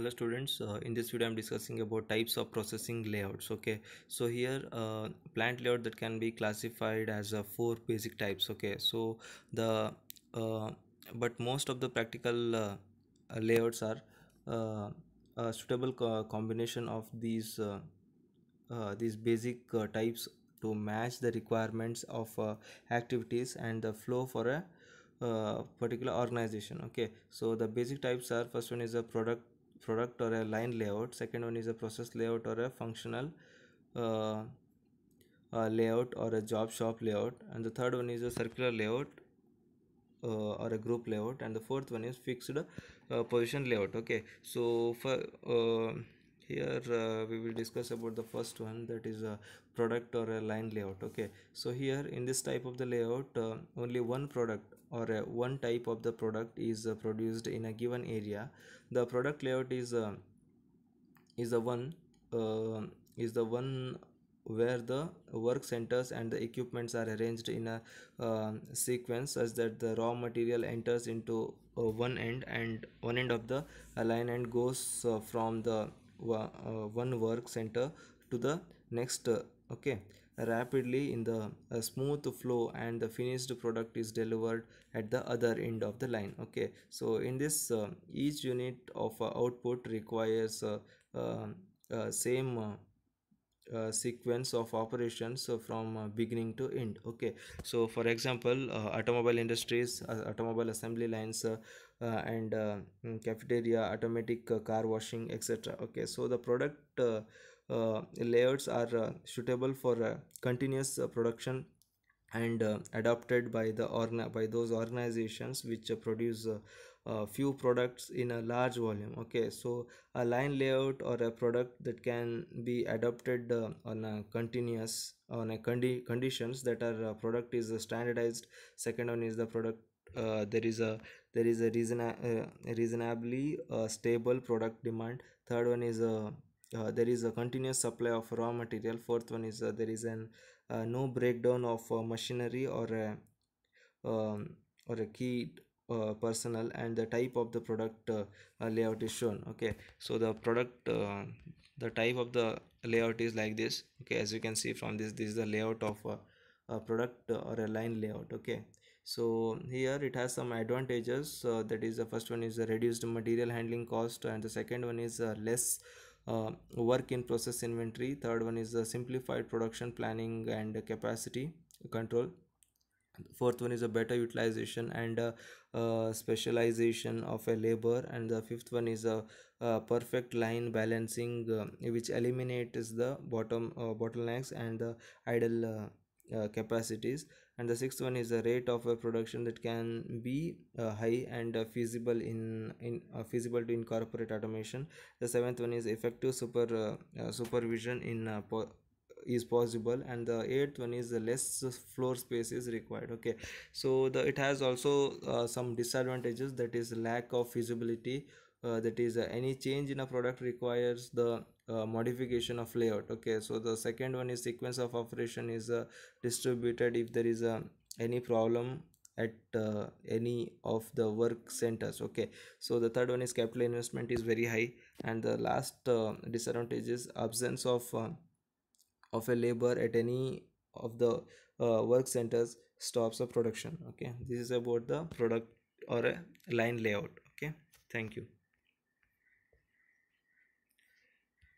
Hello students, in this video I'm discussing about types of processing layouts. Okay, so here plant layout that can be classified as four basic types. Okay, so the uh, but most of the practical layouts are uh, a suitable combination of these basic types to match the requirements of activities and the flow for a particular organization. Okay, so the basic types are: first one is a product or a line layout, second one is a process layout or a functional uh, layout or a job shop layout, and the third one is a circular layout or a group layout, and the fourth one is fixed position layout. Okay, so for here we will discuss about the first one, that is a product or a line layout. Okay, so here in this type of the layout, only one product or one type of the product is produced in a given area. The product layout is the one uh, is the one where the work centers and the equipments are arranged in a sequence such that the raw material enters into one end of the line and goes from the one work center to the next. Okay, rapidly in the smooth flow, and the finished product is delivered at the other end of the line. Okay, so in this each unit of output requires um, same sequence of operations from beginning to end. Okay, so for example, automobile industries, automobile assembly lines, and cafeteria, automatic car washing, etc. Okay, so the product layouts are suitable for continuous production and adopted by by those organizations which produce few products in a large volume. Okay, so a line layout or a product that can be adopted on a continuous on a conditions that are product is standardized. Second one is the product, there is a reasonably stable product demand. Third one is there is a continuous supply of raw material. Fourth one is there is an no breakdown of machinery um, or a key personnel, and the type of the product layout is shown. Okay, so the type of the layout is like this. Okay, as you can see from this is the layout of a product or a line layout. Okay, so here it has some advantages, that is, the first one is the reduced material handling cost, and the second one is less work in process inventory. Third one is the simplified production planning and capacity control. Fourth one is a better utilization and specialization of a labor, and the fifth one is a perfect line balancing, which eliminates the bottlenecks and the idle capacities. And the sixth one is the rate of a production that can be high and feasible to incorporate automation. The seventh one is effective supervision is possible, and the eighth one is the less floor space is required. Okay, so it has also some disadvantages, that is lack of feasibility, that is any change in a product requires the modification of layout. Okay, so the second one is sequence of operation is distributed if there is any problem at any of the work centers. Okay, so the third one is capital investment is very high, and the last disadvantage is absence of a labor at any of the work centers stops the production. Okay, this is about the product or a line layout. Okay, thank you.